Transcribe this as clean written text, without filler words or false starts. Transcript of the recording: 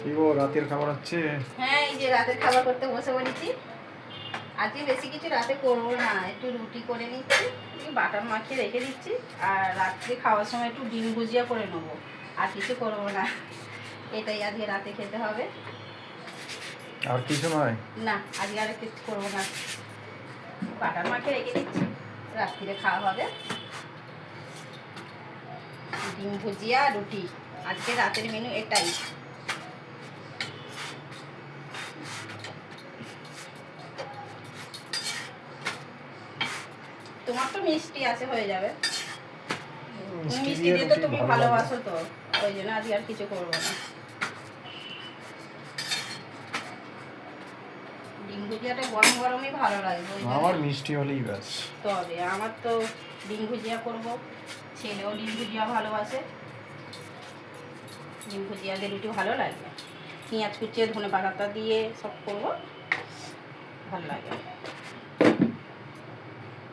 কি গো রাতের খাবার হচ্ছে? হ্যাঁ, এই যে রাতের খাবার করতে বসে পড়েছি। আজকে বেশি কিছু রাতে করবো না, একটু রুটি করে নিচ্ছি, বাটার মাখিয়ে রেখে দিচ্ছি, আর রাত্রে খাওয়ার সময় একটু ডিম ভুজিয়া করে নেবো। আর কিছু করবো না, এটাই আজকে রাতে খেতে হবে। আর কিছু নয় না, আজকে আর কিছু করবো না, বাটার মাখিয়ে রেখে দিচ্ছি, রাত্রিরে খাওয়া হবে। ডিম ভুজিয়া রুটি, আজকে রাতের মেনু এটাই। তোমার তো মিষ্টি আছে, হয়ে যাবে। মিষ্টি দিয়ে তো তুমি ভালোবাসো, তো ওই জন্য আজকে আর কিছু করবো না। ডিম ভুজিয়াটা গরম গরমই ভালো লাগবে। আমার মিষ্টি হলেই ব্যাস। তবে আমার তো ডিম ভুজিয়া করবো, ছেলেও ডিম ভুজিয়া ভালোবাসে, ডিম ভুজিয়া দিয়ে রুটি ভালো লাগে, পেঁয়াজ কুচিয়ে ধনে পাতা দিয়ে সব করবো, ভালো লাগে।